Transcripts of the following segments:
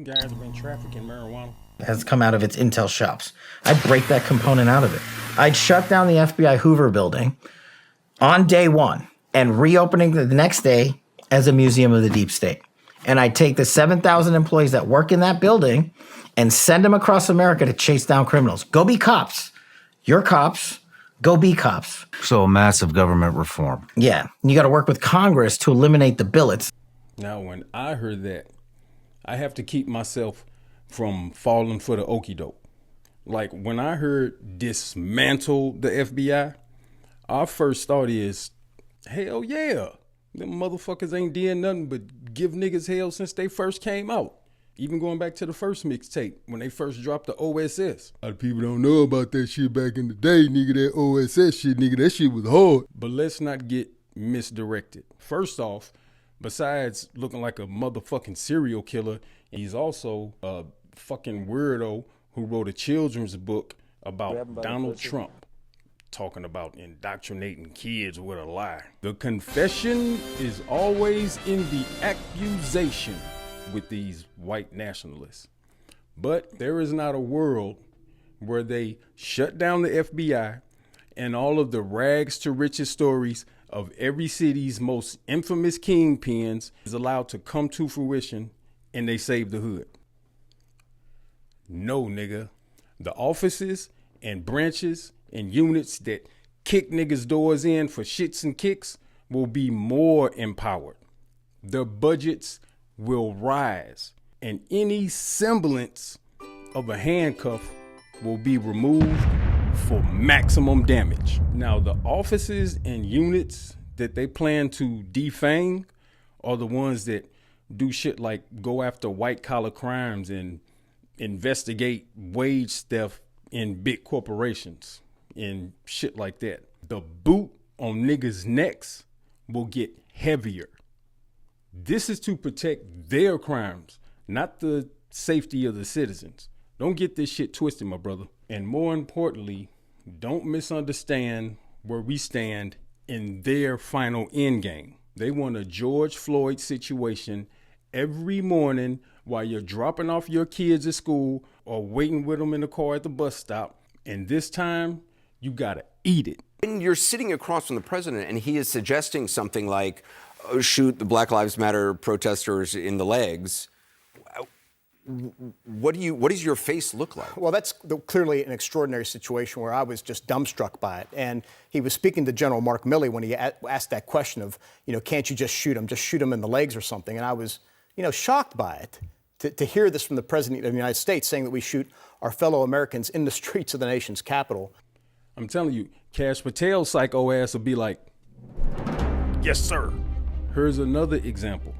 Guys have been trafficking marijuana. Has come out of its intel shops. I'd break that component out of it. I'd shut down the FBI Hoover building on day one and reopening the next day as a museum of the deep state. And I'd take the 7,000 employees that work in that building and send them across America to chase down criminals. Go be cops. You're cops. Go be cops. So massive government reform. Yeah. You got to work with Congress to eliminate the billets. Now, when I heard that, I have to keep myself from falling for the okie doke. Like when I heard dismantle the FBI, our first thought is, hell yeah. Them motherfuckers ain't did nothing but give niggas hell since they first came out. Even going back to the first mixtape, when they first dropped the OSS. A lot of people don't know about that shit back in the day, nigga, that OSS shit, nigga, that shit was hard. But let's not get misdirected. First off, besides looking like a motherfucking serial killer, he's also a fucking weirdo who wrote a children's book about Donald Trump. Talking about indoctrinating kids with a lie. The confession is always in the accusation with these white nationalists. But there is not a world where they shut down the FBI and all of the rags to riches stories of every city's most infamous kingpins is allowed to come to fruition and they save the hood. No, nigga. The offices and branches and units that kick niggas' doors in for shits and kicks will be more empowered. Their budgets will rise, and any semblance of a handcuff will be removed for maximum damage. Now, the offices and units that they plan to defang are the ones that do shit like go after white collar crimes and investigate wage theft in big corporations and shit like that. The boot on niggas' necks will get heavier. This is to protect their crimes, not the safety of the citizens. Don't get this shit twisted, my brother. And more importantly, don't misunderstand where we stand in their final end game. They want a George Floyd situation every morning while you're dropping off your kids at school or waiting with them in the car at the bus stop. And this time, you gotta eat it. And you're sitting across from the president and he is suggesting something like, oh, shoot the Black Lives Matter protesters in the legs. What does your face look like? Well, that's clearly an extraordinary situation where I was just dumbstruck by it. And he was speaking to General Mark Milley when he asked that question of, can't you just shoot him in the legs or something? And I was, shocked by it. To hear this from the President of the United States saying that we shoot our fellow Americans in the streets of the nation's capital. I'm telling you, Kash Patel's psycho ass will be like, yes, sir. Here's another example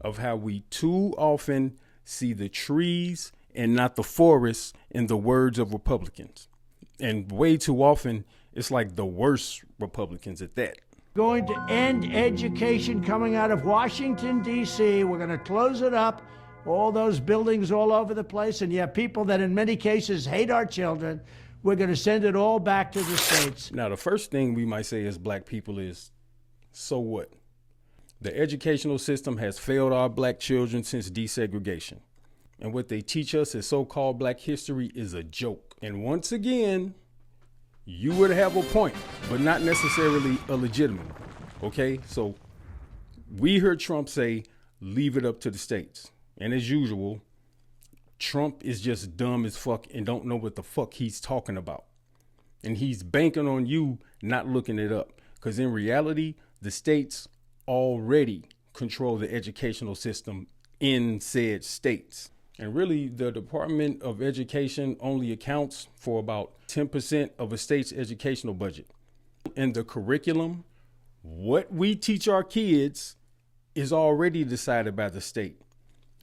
of how we too often see the trees and not the forest, in the words of Republicans. And way too often, it's like the worst Republicans at that. Going to end education coming out of Washington, D.C. We're going to close it up. All those buildings all over the place. And you have people that in many cases hate our children. We're going to send it all back to the states. Now, the first thing we might say as black people is, so what? The educational system has failed our black children since desegregation. And what they teach us as so-called black history is a joke. And once again, you would have a point, but not necessarily a legitimate one. Okay? So we heard Trump say, leave it up to the states. And as usual, Trump is just dumb as fuck and don't know what the fuck he's talking about. And he's banking on you not looking it up. Because in reality, the states already control the educational system in said states. And really, the Department of Education only accounts for about 10% of a state's educational budget. In the curriculum, what we teach our kids is already decided by the state,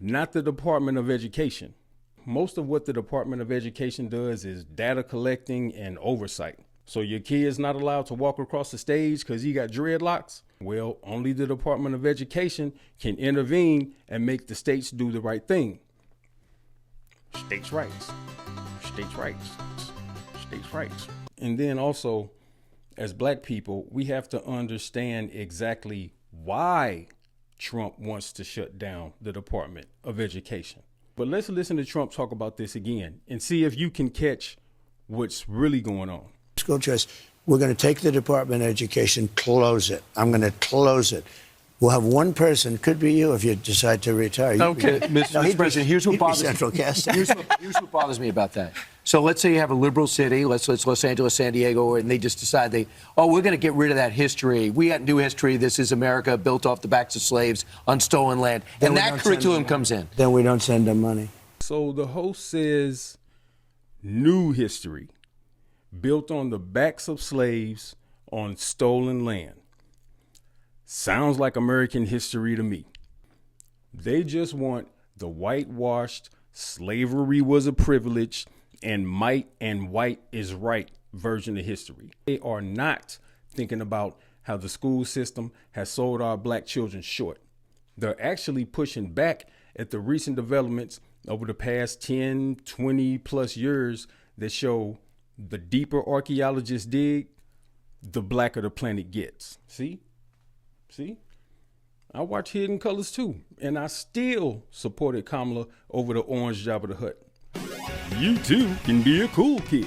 not the Department of Education. Most of what the Department of Education does is data collecting and oversight. So your kid's not allowed to walk across the stage because he got dreadlocks? Well, only the Department of Education can intervene and make the states do the right thing. States' rights, states' rights, states' rights. And then also, as black people, we have to understand exactly why Trump wants to shut down the Department of Education. But let's listen to Trump talk about this again and see if you can catch what's really going on. School choice. We're going to take the Department of Education, close it. I'm going to close it. We'll have one person, could be you if you decide to retire. Okay, Mr. President, here's what bothers central casting. here's what bothers me about that. So let's say you have a liberal city, let's Los Angeles, San Diego, and they just decide we're going to get rid of that history. We got new history. This is America built off the backs of slaves on stolen land. And that curriculum comes in. Then we don't send them money. So the host says new history built on the backs of slaves on stolen land. Sounds like American history to me. They just want the whitewashed slavery was a privilege and might and white is right version of history. They are not thinking about how the school system has sold our black children short. They're actually pushing back at the recent developments over the past 10, 20 plus years that show the deeper archaeologists dig, the blacker the planet gets. See? I watch Hidden Colors too, and I still supported Kamala over the orange Jabba the Hutt. You too can be a cool kid.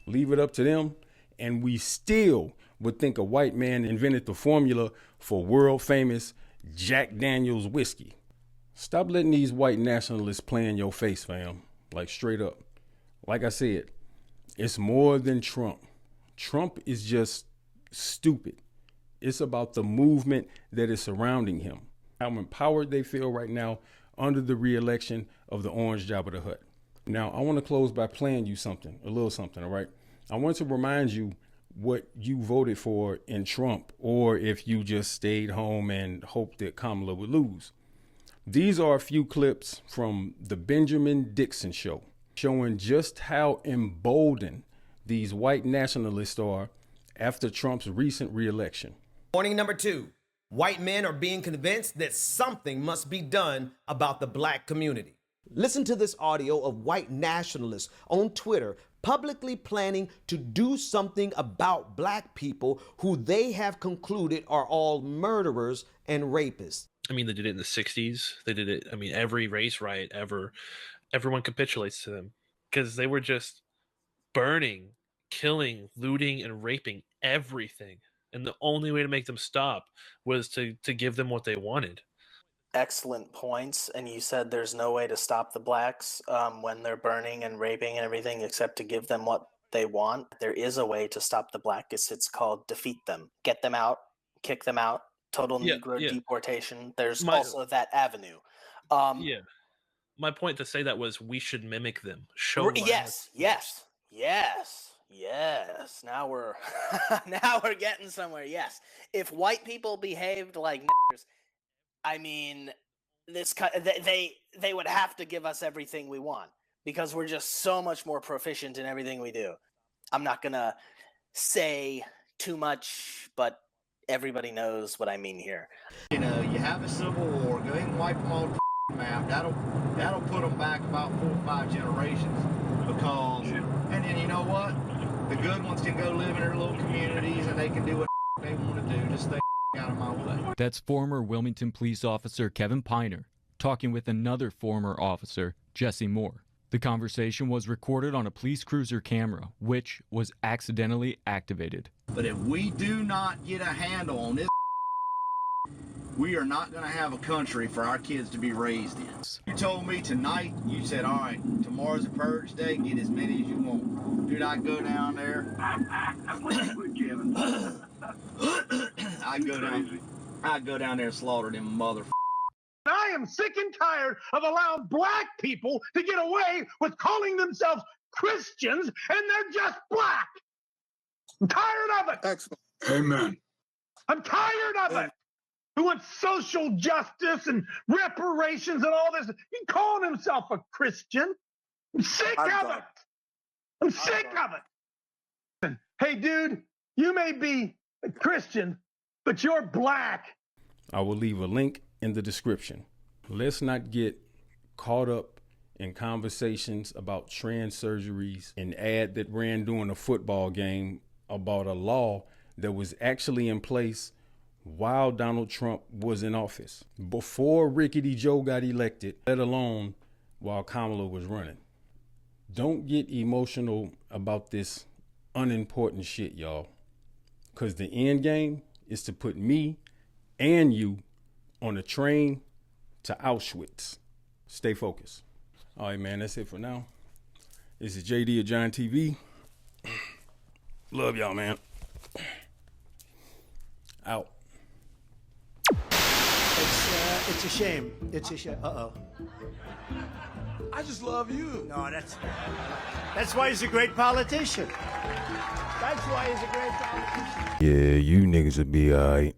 Leave it up to them, and we still would think a white man invented the formula for world famous Jack Daniels whiskey. Stop letting these white nationalists play in your face, fam. Like straight up. Like I said, it's more than Trump. Trump is just stupid. It's about the movement that is surrounding him. How empowered they feel right now under the re-election of the orange Jabba the Hutt. Now, I want to close by playing you something, a little something, all right? I want to remind you what you voted for in Trump, or if you just stayed home and hoped that Kamala would lose. These are a few clips from the Benjamin Dixon show, showing just how emboldened these white nationalists are after Trump's recent re-election. Warning number 2, white men are being convinced that something must be done about the black community. Listen to this audio of white nationalists on Twitter publicly planning to do something about black people who they have concluded are all murderers and rapists. I mean, they did it in the 60s. They did it, every race riot ever. Everyone capitulates to them because they were just burning, killing, looting, and raping everything. And the only way to make them stop was to give them what they wanted. Excellent points. And you said there's no way to stop the blacks when they're burning and raping and everything except to give them what they want. There is a way to stop the blacks. It's called defeat them. Get them out, kick them out, total Negro deportation. There's also that avenue. My point to say that was we should mimic them. Show Yes. Now we're now we're getting somewhere. Yes. If white people behaved like niggers, I mean, they would have to give us everything we want because we're just so much more proficient in everything we do. I'm not gonna say too much, but everybody knows what I mean here. You know, you have a civil war, go ahead and wipe them all the map. That'll put them back about 4 or 5 generations because, and then you know what? The good ones can go live in their little communities and they can do what they want to do. Just stay out of my way. That's former Wilmington police officer Kevin Piner talking with another former officer, Jesse Moore. The conversation was recorded on a police cruiser camera, which was accidentally activated. But if we do not get a handle on this, we are not going to have a country for our kids to be raised in. You told me tonight, you said, all right, tomorrow's a purge day, get as many as you want. Dude, I go down there. I go down there and slaughter them motherfuckers. I am sick and tired of allowing black people to get away with calling themselves Christians and they're just black. I'm tired of it. Excellent. Amen. I'm tired of it. Who wants social justice and reparations and all this? He calling himself a Christian. I'm sick of it. I'm sick of it. Hey, dude, you may be a Christian, but you're black. I will leave a link in the description. Let's not get caught up in conversations about trans surgeries, an ad that ran during a football game about a law that was actually in place while Donald Trump was in office, before Rickety Joe got elected, let alone while Kamala was running. Don't get emotional about this unimportant shit, y'all. Because the end game is to put me and you on a train to Auschwitz. Stay focused. All right, man, that's it for now. This is JD of Giant TV. Love y'all, man. Out. It's a shame. It's a shame. Uh-oh. I just love you. No, that's why he's a great politician. That's why he's a great politician. Yeah, you niggas will be all right.